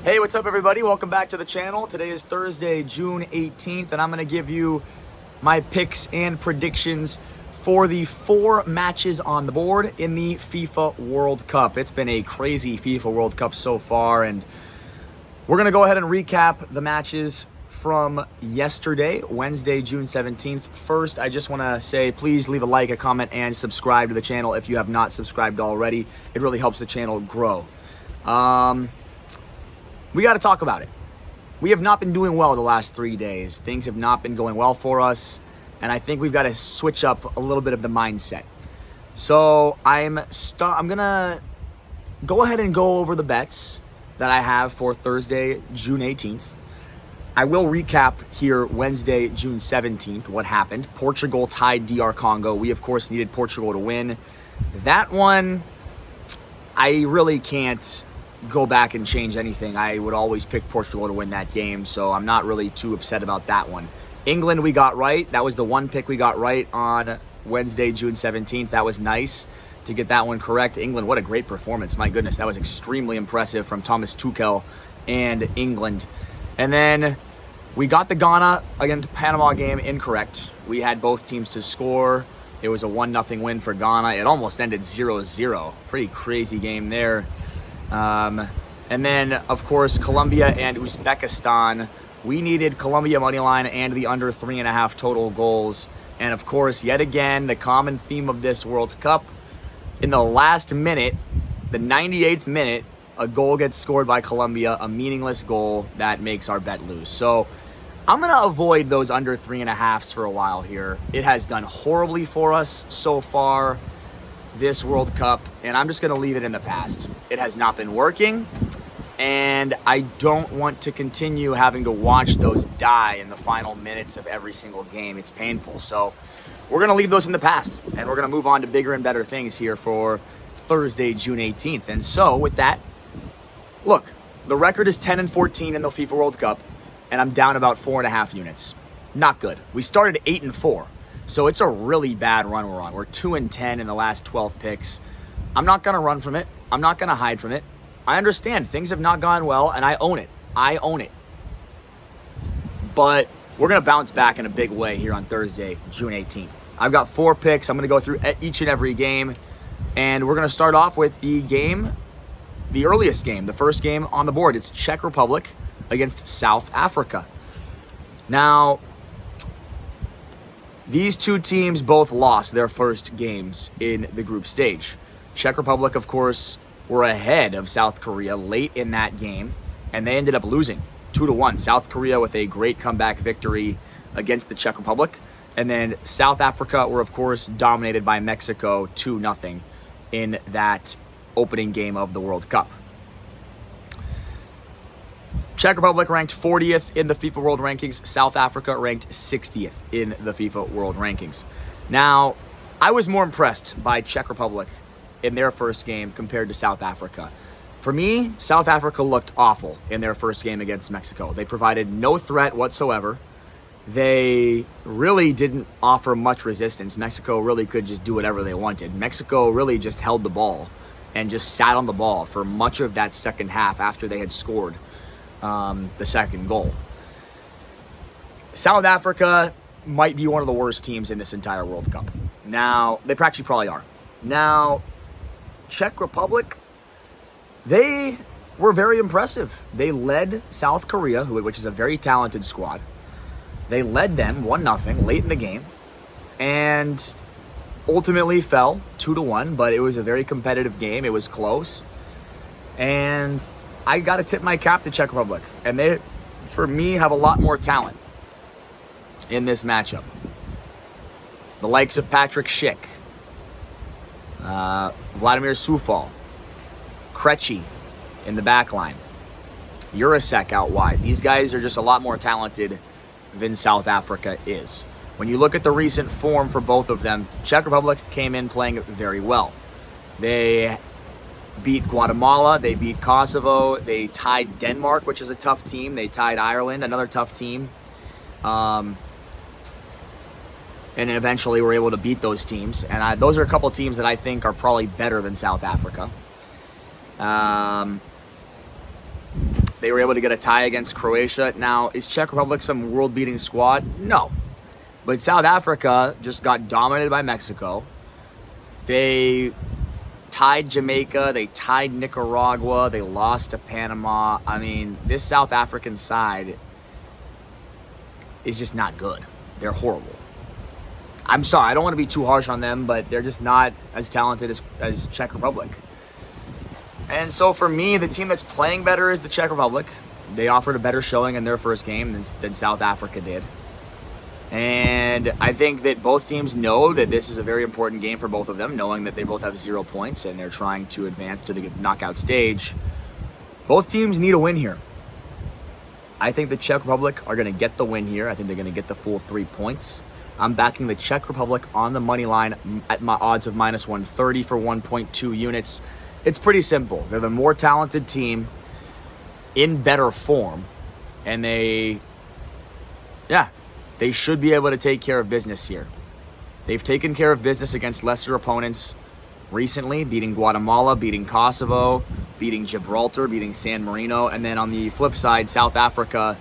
Hey, what's up everybody? Welcome back to the channel. Today is Thursday, June 18th, and I'm going to give you my picks and predictions for the 4 matches on the board in the FIFA World Cup. It's been a crazy FIFA World Cup so far, and we're going to go ahead and recap the matches from yesterday, Wednesday, June 17th. First, I just want to say please leave a like, a comment, and subscribe to the channel if you have not subscribed already. It really helps the channel grow. We got to talk about it. We have not been doing well the last 3 days. Things have not been going well for us, and I think we've got to switch up a little bit of the mindset. So I'm gonna go ahead and go over the bets that I have for Thursday, June 18th. I will recap here Wednesday, June 17th, what happened. Portugal tied DR Congo. We, of course, needed Portugal to win. That one, I really can't go back and change anything. I would always pick Portugal to win that game, so I'm not really too upset about that one. England we got right. That was the one pick we got right on Wednesday, June 17th. That was nice to get that one correct. England, what a great performance. My goodness, that was extremely impressive from Thomas Tuchel and England. And then we got the Ghana against Panama game incorrect. We had both teams to score. It was a 1-0 win for Ghana. It almost ended 0-0. Pretty crazy game there. And then, of course, Colombia and Uzbekistan. We needed Colombia moneyline and the under 3.5 total goals. And, of course, yet again, the common theme of this World Cup, in the last minute, the 98th minute, a goal gets scored by Colombia, a meaningless goal that makes our bet lose. So I'm going to avoid those under 3.5s for a while here. It has done horribly for us so far this World Cup, and I'm just going to leave it in the past. It has not been working, and I don't want to continue having to watch those die in the final minutes of every single game. It's painful. So we're going to leave those in the past, and we're going to move on to bigger and better things here for Thursday, June 18th. And so with that, look, the record is 10-14 in the FIFA World Cup, and I'm down about 4.5 units. Not good. We started 8-4. So it's a really bad run we're on. We're 2-10 in the last 12 picks. I'm not going to run from it. I'm not going to hide from it. I understand things have not gone well, and I own it. I own it. But we're going to bounce back in a big way here on Thursday, June 18th. I've got 4 picks. I'm going to go through each and every game. And we're going to start off with the game, the earliest game, the first game on the board. It's Czech Republic against South Africa. Now, these two teams both lost their first games in the group stage. Czech Republic, of course, were ahead of South Korea late in that game, and they ended up losing 2-1. South Korea with a great comeback victory against the Czech Republic. And then South Africa were, of course, dominated by Mexico 2-0 in that opening game of the World Cup. Czech Republic ranked 40th in the FIFA World Rankings. South Africa ranked 60th in the FIFA World Rankings. Now, I was more impressed by Czech Republic in their first game compared to South Africa. For me, South Africa looked awful in their first game against Mexico. They provided no threat whatsoever. They really didn't offer much resistance. Mexico really could just do whatever they wanted. Mexico really just held the ball and just sat on the ball for much of that second half after they had scored the second goal. South Africa might be one of the worst teams in this entire World Cup. Now, they actually probably are. Now, Czech Republic, they were very impressive. They led South Korea, which is a very talented squad. They led them 1-0 late in the game and ultimately fell 2-1, but it was a very competitive game. It was close. And I got to tip my cap to Czech Republic. And they, for me, have a lot more talent in this matchup. The likes of Patrick Schick, Vladimir Sufal, Krejci in the back line, Jurasek out wide. These guys are just a lot more talented than South Africa is. When you look at the recent form for both of them, Czech Republic came in playing very well. They beat Guatemala, they beat Kosovo, they tied Denmark, which is a tough team. They tied Ireland, another tough team. And eventually were able to beat those teams. And those are a couple teams that I think are probably better than South Africa. They were able to get a tie against Croatia. Now, is Czech Republic some world-beating squad? No. But South Africa just got dominated by Mexico. They tied Jamaica. They tied Nicaragua. They lost to Panama. I mean, this South African side is just not good. They're horrible. I'm sorry, I don't want to be too harsh on them, but they're just not as talented as Czech Republic. And so for me, the team that's playing better is the Czech Republic. They offered a better showing in their first game than South Africa did. And I think that both teams know that this is a very important game for both of them, knowing that they both have 0 points and they're trying to advance to the knockout stage. Both teams need a win here. I think the Czech Republic are going to get the win here. I think they're going to get the full 3 points. I'm backing the Czech Republic on the money line at my odds of -130 for 1.2 units. It's pretty simple. They're the more talented team in better form. And they should be able to take care of business here. They've taken care of business against lesser opponents recently, beating Guatemala, beating Kosovo, beating Gibraltar, beating San Marino. And then on the flip side, South Africa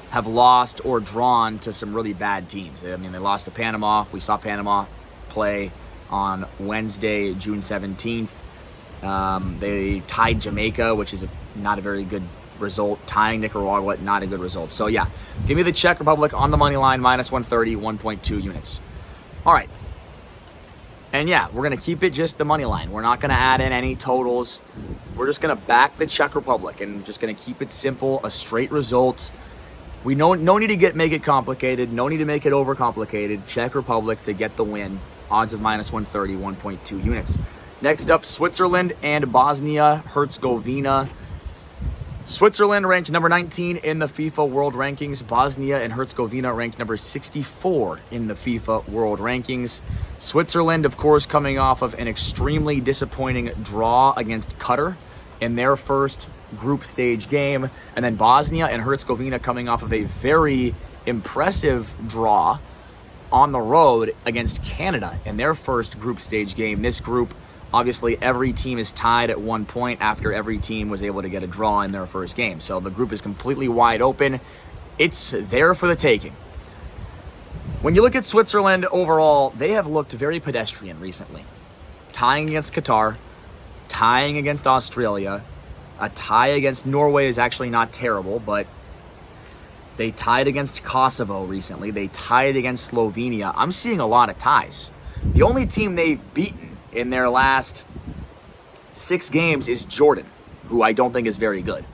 have lost or drawn to some really bad teams. I mean, they lost to Panama. We saw Panama play on Wednesday, June 17th. They tied Jamaica, which is not a very good result. Tying Nicaragua, not a good result. So yeah, give me the Czech Republic on the money line, -130, 1.2 units. All right. And yeah, we're going to keep it just the money line. We're not going to add in any totals. We're just going to back the Czech Republic and just going to keep it simple, a straight result. We no need to make it complicated. No need to make it overcomplicated. Czech Republic to get the win. Odds of -130, 1.2 units. Next up, Switzerland and Bosnia-Herzegovina. Switzerland ranked number 19 in the FIFA World Rankings. Bosnia and Herzegovina ranked number 64 in the FIFA World Rankings. Switzerland, of course, coming off of an extremely disappointing draw against Qatar in their first group stage game. And then Bosnia and Herzegovina coming off of a very impressive draw on the road against Canada in their first group stage game. This group, obviously, every team is tied at 1 point after every team was able to get a draw in their first game. So the group is completely wide open. It's there for the taking. When you look at Switzerland overall, they have looked very pedestrian recently. Tying against Qatar, tying against Australia. A tie against Norway is actually not terrible, but they tied against Kosovo recently. They tied against Slovenia. I'm seeing a lot of ties. The only team they've beaten in their last 6 games is Jordan, who I don't think is very good.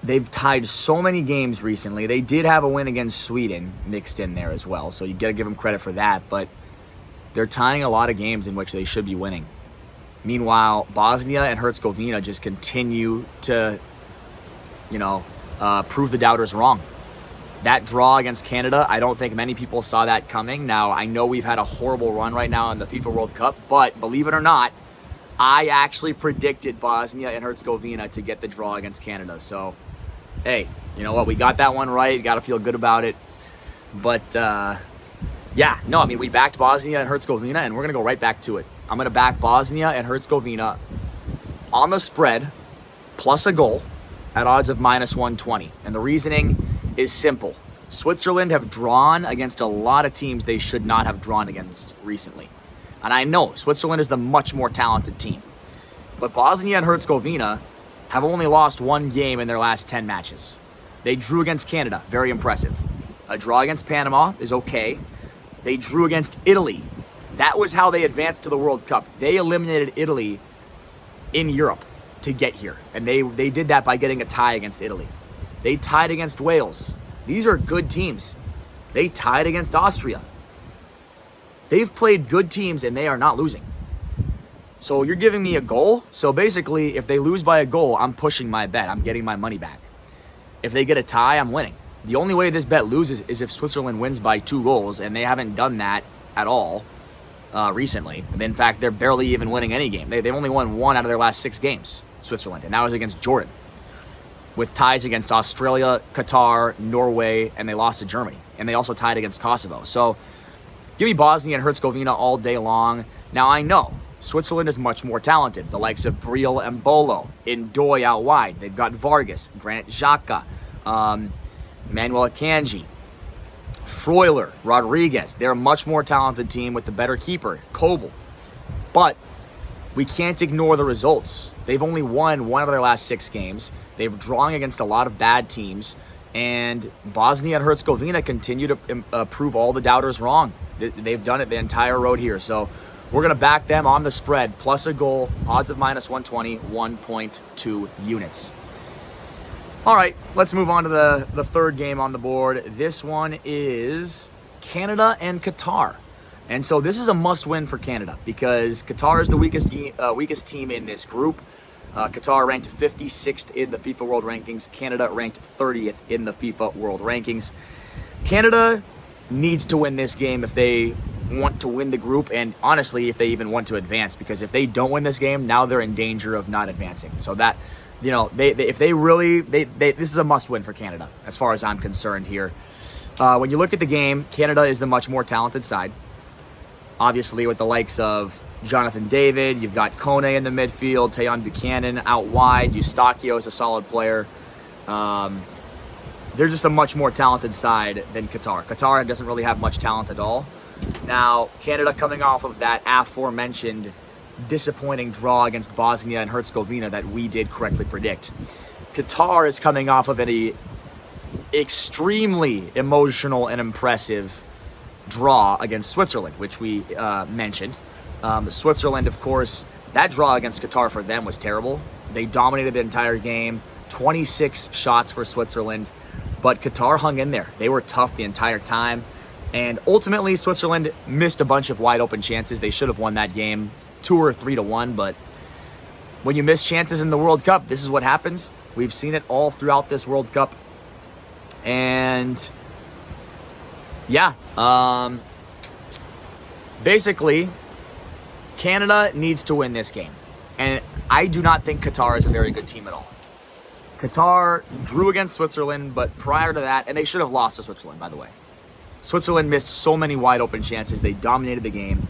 They've tied so many games recently. They did have a win against Sweden mixed in there as well, so you got to give them credit for that, but they're tying a lot of games in which they should be winning. Meanwhile, Bosnia and Herzegovina just continue to, prove the doubters wrong. That draw against Canada, I don't think many people saw that coming. Now, I know we've had a horrible run right now in the FIFA World Cup, but believe it or not, I actually predicted Bosnia and Herzegovina to get the draw against Canada. So, hey, you know what? We got that one right. Got to feel good about it. But, we backed Bosnia and Herzegovina, and we're going to go right back to it. I'm going to back Bosnia and Herzegovina on the spread, plus a goal, at odds of -120. And the reasoning is simple. Switzerland have drawn against a lot of teams they should not have drawn against recently. And I know Switzerland is the much more talented team. But Bosnia and Herzegovina have only lost 1 game in their last 10 matches. They drew against Canada, very impressive. A draw against Panama is okay. They drew against Italy. That was how they advanced to the World Cup. They eliminated Italy in Europe to get here. And they did that by getting a tie against Italy. They tied against Wales. These are good teams. They tied against Austria. They've played good teams and they are not losing. So you're giving me a goal. So basically, if they lose by a goal, I'm pushing my bet. I'm getting my money back. If they get a tie, I'm winning. The only way this bet loses is if Switzerland wins by 2 goals, and they haven't done that at all recently. In fact, they're barely even winning any game. They've only won 1 out of their last 6 games, Switzerland, and that was against Jordan, with ties against Australia, Qatar, Norway, and they lost to Germany. And they also tied against Kosovo. So give me Bosnia and Herzegovina all day long. Now, I know Switzerland is much more talented. The likes of Briel and Bolo, Ndoye out wide. They've got Vargas, Granit Xhaka, Manuel Akanji, Freuler, Rodriguez. They're a much more talented team with the better keeper, Kobel. But we can't ignore the results. They've only won one of their last 6 games. They're drawing against a lot of bad teams. And Bosnia and Herzegovina continue to prove all the doubters wrong. They've done it the entire road here. So we're going to back them on the spread, plus a goal, odds of -120, 1.2 units. All right, let's move on to the third game on the board. This one is Canada and Qatar. And so this is a must-win for Canada because Qatar is the weakest team in this group. Qatar ranked 56th in the FIFA World Rankings. Canada ranked 30th in the FIFA World Rankings. Canada needs to win this game if they want to win the group, and honestly, if they even want to advance, because if they don't win this game, now they're in danger of not advancing. So that, you know, if they really, this is a must-win for Canada, as far as I'm concerned here. When you look at the game, Canada is the much more talented side. Obviously, with the likes of Jonathan David, you've got Kone in the midfield, Tayon Buchanan out wide, Eustachio is a solid player. They're just a much more talented side than Qatar. Qatar doesn't really have much talent at all. Now, Canada coming off of that aforementioned disappointing draw against Bosnia and Herzegovina that we did correctly predict. Qatar is coming off of an extremely emotional and impressive draw against Switzerland, which we mentioned. Switzerland, of course, that draw against Qatar for them was terrible. They dominated the entire game, 26 shots for Switzerland, but Qatar hung in there. They were tough the entire time, and ultimately Switzerland missed a bunch of wide open chances. They should have won that game 2 or 3-1, but when you miss chances in the World Cup, this is what happens. We've seen it all throughout this World Cup, and yeah, basically, Canada needs to win this game. And I do not think Qatar is a very good team at all. Qatar drew against Switzerland, but prior to that, and they should have lost to Switzerland, by the way. Switzerland missed so many wide open chances. They dominated the game.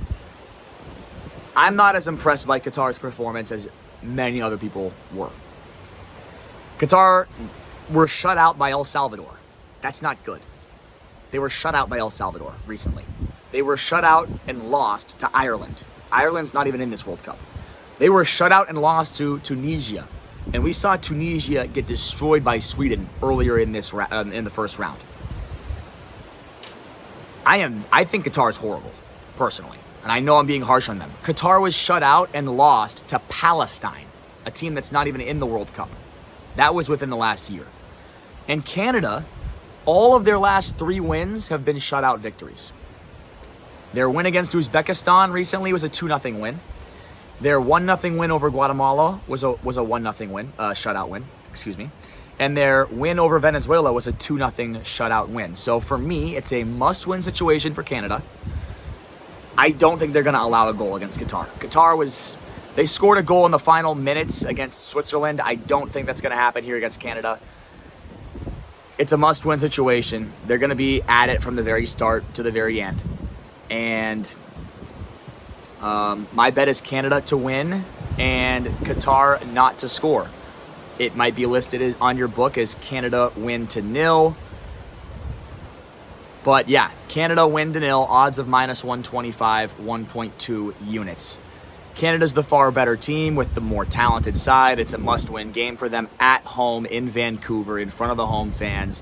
I'm not as impressed by Qatar's performance as many other people were. Qatar were shut out by El Salvador. That's not good. They were shut out by El Salvador recently. They were shut out and lost to Ireland. Ireland's not even in this World Cup. They were shut out and lost to Tunisia. And we saw Tunisia get destroyed by Sweden earlier in this in the first round. I think Qatar is horrible, personally. And I know I'm being harsh on them. Qatar was shut out and lost to Palestine, a team that's not even in the World Cup. That was within the last year. And Canada, all of their last 3 wins have been shutout victories. Their win against Uzbekistan recently was a 2-0 win. Their 1-0 win over Guatemala was a 1-0 win, shutout win, excuse me. And their win over Venezuela was a 2-0 shutout win. So for me, it's a must-win situation for Canada. I don't think they're going to allow a goal against Qatar. They scored a goal in the final minutes against Switzerland. I don't think that's going to happen here against Canada. It's a must-win situation. They're going to be at it from the very start to the very end. And my bet is Canada to win and Qatar not to score. It might be listed on your book as Canada win to 0. But yeah, Canada win to 0, odds of -125, 1.2 units. Canada's the far better team with the more talented side. It's a must-win game for them at home in Vancouver in front of the home fans.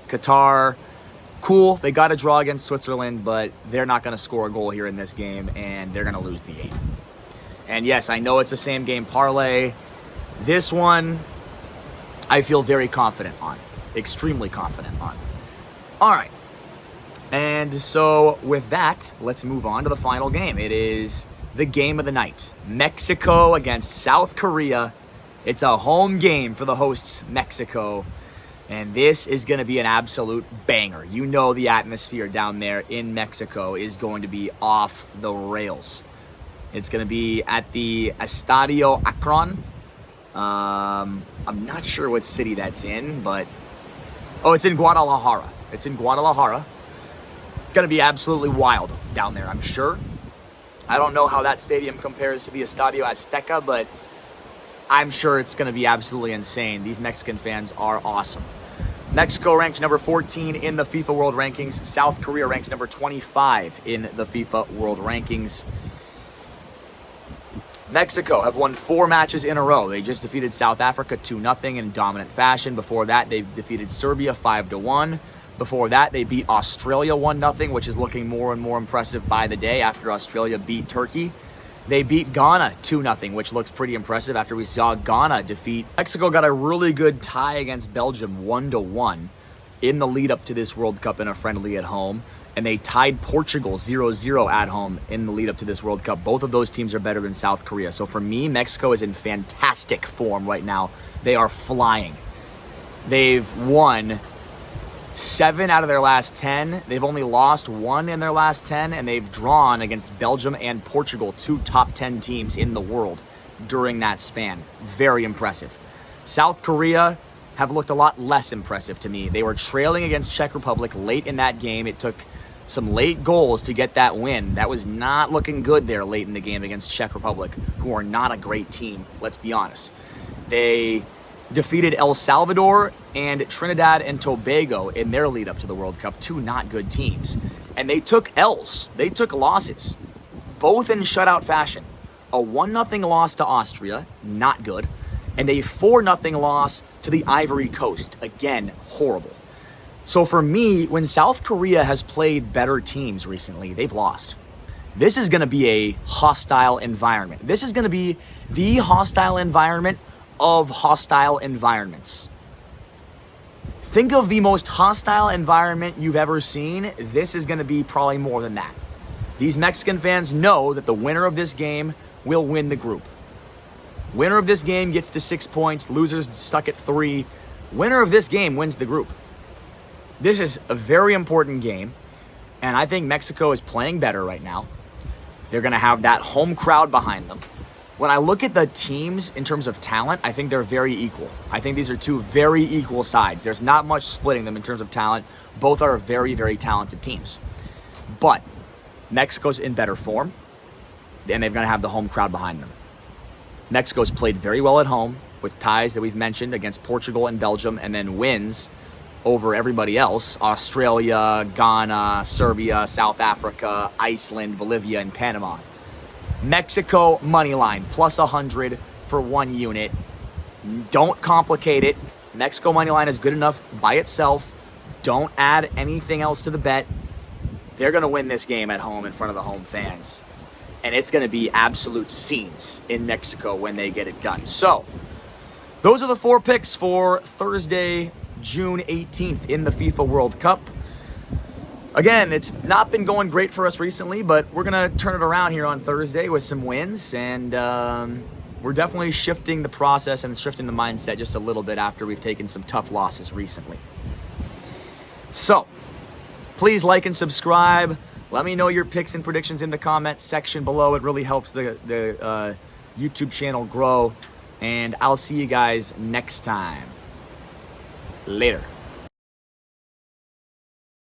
Qatar, cool, they got a draw against Switzerland, but they're not going to score a goal here in this game, and they're going to lose the game. And yes, I know it's the same game parlay. This one, I feel very confident on, extremely confident on. All right. And so with that, let's move on to the final game. It is the game of the night. Mexico against South Korea. It's a home game for the hosts, Mexico. And this is going to be an absolute banger. You know the atmosphere down there in Mexico is going to be off the rails. It's going to be at the Estadio Akron. I'm not sure what city that's in, but... Oh, it's in Guadalajara. It's in Guadalajara. It's going to be absolutely wild down there, I'm sure. I don't know how that stadium compares to the Estadio Azteca, but I'm sure it's going to be absolutely insane. These Mexican fans are awesome. Mexico ranks number 14 in the FIFA World Rankings. South Korea ranks number 25 in the FIFA World Rankings. Mexico have won 4 matches in a row. They just defeated South Africa 2-0 in dominant fashion. Before that, they defeated Serbia 5-1. Before that, they beat Australia 1-0, which is looking more and more impressive by the day after Australia beat Turkey. They beat Ghana 2-0, which looks pretty impressive after we saw Ghana defeat. Mexico got a really good tie against Belgium 1-1 in the lead up to this World Cup in a friendly at home. And they tied Portugal 0-0 at home in the lead up to this World Cup. Both of those teams are better than South Korea. So for me, Mexico is in fantastic form right now. They are flying. They've won 7 out of their last 10. They've only lost 1 in their last 10, and they've drawn against Belgium and Portugal, 2 top 10 teams in the world during that span. Very impressive. South Korea have looked a lot less impressive to me. They were trailing against Czech Republic late in that game. It took some late goals to get that win. That was not looking good there late in the game against Czech Republic, who are not a great team, let's be honest. They defeated El Salvador and Trinidad and Tobago in their lead up to the World Cup, 2 not good teams. And they took L's. They took losses, both in shutout fashion. A 1-0 loss to Austria, not good, and a 4-0 loss to the Ivory Coast. Again, horrible. So for me, when South Korea has played better teams recently, they've lost. This is going to be a hostile environment. This is going to be the hostile environment of hostile environments. Think of the most hostile environment you've ever seen. This is going to be probably more than that. These Mexican fans know that the winner of this game will win the group. Winner of this game gets to 6 points. Losers stuck at 3. Winner of this game wins the group. This is a very important game, and I think Mexico is playing better right now. They're going to have that home crowd behind them. When I look at the teams in terms of talent, I think they're very equal. I think these are 2 very equal sides. There's not much splitting them in terms of talent. Both are very, very talented teams. But Mexico's in better form, and they're going to have the home crowd behind them. Mexico's played very well at home with ties that we've mentioned against Portugal and Belgium, and then wins over everybody else: Australia, Ghana, Serbia, South Africa, Iceland, Bolivia, and Panama. Mexico money line plus 100 for 1 unit. Don't complicate it. Mexico money line is good enough by itself. Don't add anything else to the bet. They're going to win this game at home in front of the home fans. And it's going to be absolute scenes in Mexico when they get it done. So, those are the 4 picks for Thursday, June 18th in the FIFA World Cup. Again, it's not been going great for us recently, but we're going to turn it around here on Thursday with some wins. And we're definitely shifting the process and shifting the mindset just a little bit after we've taken some tough losses recently. So, please like and subscribe. Let me know your picks and predictions in the comment section below. It really helps the YouTube channel grow. And I'll see you guys next time. Later.